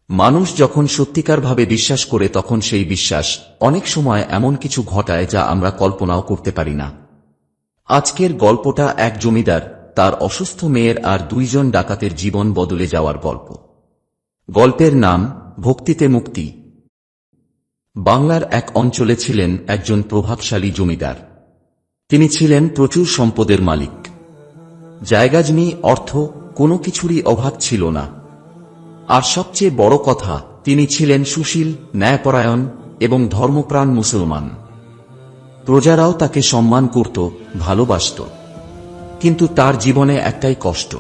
মানুষ যখন সত্যিকারভাবে বিশ্বাস করে তখন সেই বিশ্বাস অনেক সময় এমন কিছু ঘটায় যা আমরা কল্পনাও করতে পারি না। আজকের গল্পটা এক জমিদার, তার অসুস্থ মেয়ের আর দুইজন ডাকাতের জীবন বদলে যাওয়ার গল্প। গল্পের নাম ভক্তিতে মুক্তি। বাংলার এক অঞ্চলে ছিলেন একজন প্রভাবশালী জমিদার। তিনি ছিলেন প্রচুর সম্পদের মালিক। জায়গা জমি, অর্থ, কোনো কিছুরই অভাব ছিল না। আর সবচেয়ে বড় কথা, তিনি ছিলেন সুশীল, ন্যায়পরায়ণ এবং ধর্মপ্রাণ মুসলমান। প্রজারাও তাকে সম্মান করত, ভালোবাসত। কিন্তু তার জীবনে একটাই কষ্ট,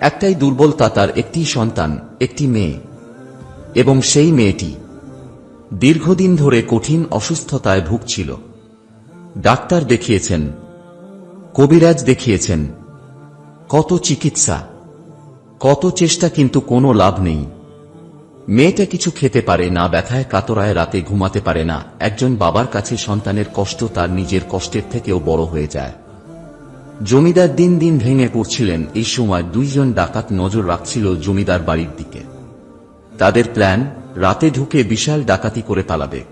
একটাই দুর্বলতা। তার একটি সন্তান, একটি মেয়ে, এবং সেই মেয়েটি দীর্ঘদিন ধরে কঠিন অসুস্থতায় ভুগছিল। ডাক্তার দেখিয়েছেন, কবিরাজ দেখিয়েছেন, কত চিকিৎসা, কত চেষ্টা, কিন্তু কোনো লাভ নেই। মেয়েটা কিছু খেতে পারে না, ব্যথায় কাতরায় রাতে ঘুমাতে পারে না। একজন বাবার কাছে সন্তানের কষ্ট তার নিজের কষ্টের থেকেও বড় হয়ে যায়। জমিদার দিন দিন ভেঙে পড়ছিলেন। এই সময় দুইজন ডাকাত নজর রাখছিল জমিদার বাড়ির দিকে। তাদের প্ল্যান, রাতে ঢুকে বিশাল ডাকাতি করে পালাবে।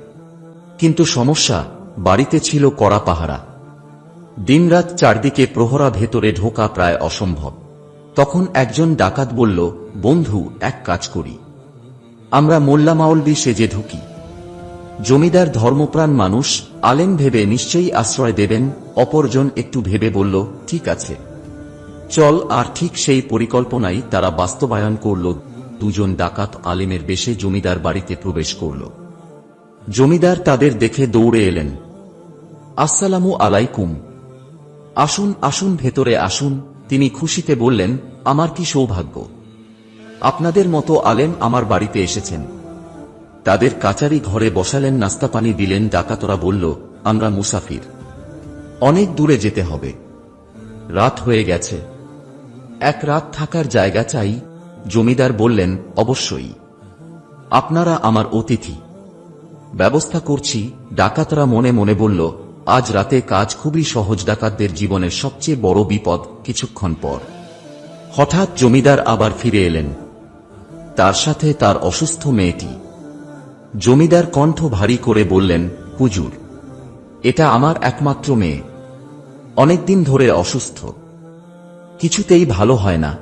কিন্তু সমস্যা, বাড়িতে ছিল কড়া পাহারা। দিনরাত চারদিকে প্রহরা, ভেতরে ঢোকা প্রায় অসম্ভব। তখন একজন ডাকাত বলল, বন্ধু, এক কাজ করি, আমরা মোল্লা মাওলবি সেজে ঢুকি। জমিদার ধর্মপ্রাণ মানুষ, আলেম ভেবে নিশ্চয়ই আশ্রয় দেবেন। অপরজন একটু ভেবে বলল, ঠিক আছে, চল। আর ঠিক সেই পরিকল্পনাই তারা বাস্তবায়ন করল। দুজন ডাকাত আলেমের বেশে জমিদার বাড়িতে প্রবেশ করল। জমিদার তাদের দেখে দৌড়ে এলেন। আসসালামু আলাইকুম, আসুন আসুন, ভেতরে আসুন। তিনি খুশিতে বললেন, আমার কি সৌভাগ্য, আপনাদের মতো আলেম আমার বাড়িতে এসেছেন। তাদের কাচারি ঘরে বসালেন, নাস্তা পানি দিলেন। ডাকাতরা বলল, আমরা মুসাফির, অনেক দূরে যেতে হবে, রাত হয়ে গেছে, এক রাত থাকার জায়গা চাই। জমিদার বললেন, অবশ্যই, আপনারা আমার অতিথি, ব্যবস্থা করছি। ডাকাতরা মনে মনে বলল, আজ রাতে কাজ খুবই সহজ। ডাকাতদের জীবনের সবচেয়ে বড় বিপদ। কিছুক্ষণ পর হঠাৎ জমিদার আবার ফিরে এলেন, তার সাথে তার অসুস্থ মেয়েটি। জমিদার কণ্ঠ ভারী করে বললেন, হুজুর, এটা আমার একমাত্র মেয়ে, অনেকদিন ধরে অসুস্থ, কিছুতেই ভালো হয় না।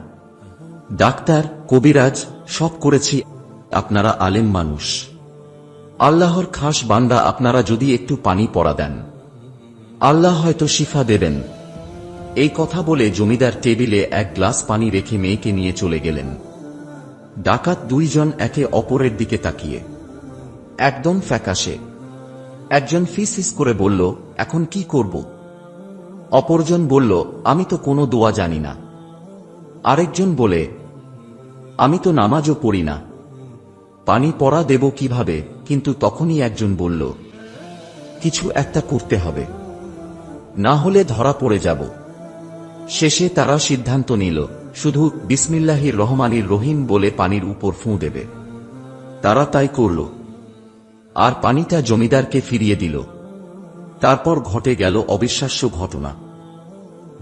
ডাক্তার, কবিরাজ সব করেছি, আপনারা আলেম মানুষ, আল্লাহর খাস বান্দা, আপনারা যদি একটু পানি পড়া দেন, আল্লাহ হয়তো শিফা দেবেন। এই কথা বলে জমিদার টেবিলে এক গ্লাস পানি রেখে মেয়েকে নিয়ে চলে গেলেন। ডাকাত দুইজন একে অপরের দিকে তাকিয়ে একদম ফ্যাকাশে। একজন ফিসফিস করে বলল, এখন কি করব? অপরজন বলল, আমি তো কোনো দোয়া জানি না। আরেকজন বলে, আমি তো নামাজও পড়ি না, পানি পড়া দেব কিভাবে? কিন্তু তখনই একজন বলল, কিছু একটা করতে হবে, না হলে ধরা পড়ে যাব। শেষে তারা সিদ্ধান্ত নিল, শুধু বিসমিল্লাহির রহমানির রহিম বলে পানির উপর ফুঁ দেবে। তারা তাই করল, আর পানিটা জমিদারকে ফিরিয়ে দিল। তারপর ঘটে গেল অবিশ্বাস্য ঘটনা।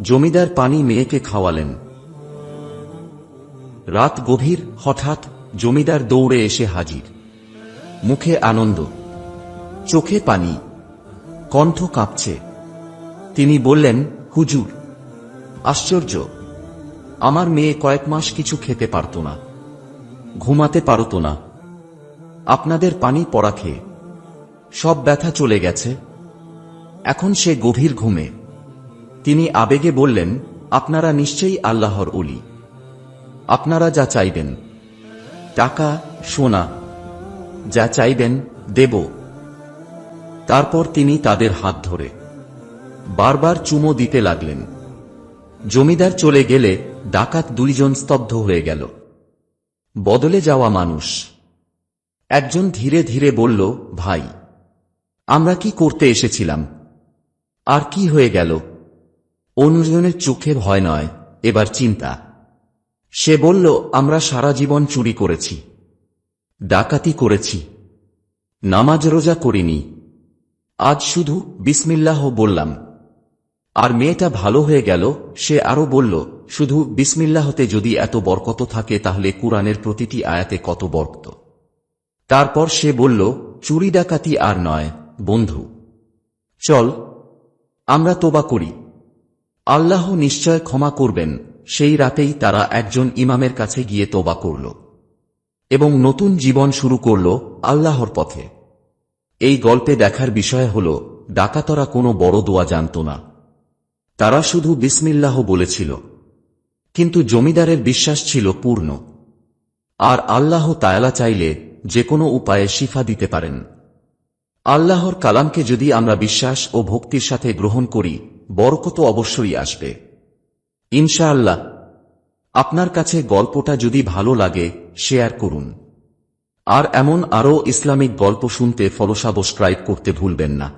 জমিদার পানি মেয়েকে খাওয়ালেন। রাত গভীর। হঠাৎ জমিদার দৌড়ে এসে হাজির, মুখে আনন্দ, চোখে পানি, কণ্ঠ কাঁপছে। তিনি বললেন, হুজুর, আশ্চর্য, আমার মেয়ে কয়েক মাস কিছু খেতে পারত না, ঘুমাতে পারত না। আপনাদের পানি পড়া খেয়ে সব ব্যথা চলে গেছে, এখন সে গভীর ঘুমে। তিনি আবেগে বললেন, আপনারা নিশ্চয়ই আল্লাহর ওলি, আপনারা যা চাইবেন, টাকা, সোনা, যা চাইবেন দেব। তারপর তিনি তাদের হাত ধরে বারবার চুমো দিতে লাগলেন। জমিদার চলে গেলে ডাকাত দুইজন স্তব্ধ হয়ে গেল। বদলে যাওয়া মানুষ। একজন ধীরে ধীরে বলল, ভাই, আমরা কি করতে এসেছিলাম, আর কি হয়ে গেল? অন্যজনের চোখে ভয় নয়, এবার চিন্তা। সে বলল, আমরা সারা জীবন চুরি করেছি, ডাকাতি করেছি, নামাজ রোজা করিনি, আজ শুধু বিসমিল্লাহ বললাম, আর মেয়েটা ভালো হয়ে গেল। সে আরো বলল, শুধু বিসমিল্লাহতে যদি এত বরকত থাকে তাহলে কুরআনের প্রতিটি আয়াতে কত বরকত। তারপর সে বলল, চুরি ডাকাতি আর নয় বন্ধু, চল আমরা তোবা করি, আল্লাহ নিশ্চয় ক্ষমা করবেন। সেই রাতেই তারা একজন ইমামের কাছে গিয়ে তোবা করল এবং নতুন জীবন শুরু করল আল্লাহর পথে। এই গল্পে দেখার বিষয় হল, ডাকাতরা কোনো বড় দোয়া জানত না, তারা শুধু বিসমিল্লাহ বলেছিল, কিন্তু জমিদারের বিশ্বাস ছিল পূর্ণ। আর আল্লাহ তাআলা চাইলে যে কোনো উপায়ে শিফা দিতে পারেন। আল্লাহর কালামকে যদি আমরা বিশ্বাস ও ভক্তির সাথে গ্রহণ করি, বরকত অবশ্যই আসবে ইনশাআল্লাহ। আপনার কাছে গল্পটা যদি ভালো লাগে শেয়ার করুন, আর এমন আরও ইসলামিক গল্প শুনতে ফলো সাবস্ক্রাইব করতে ভুলবেন না।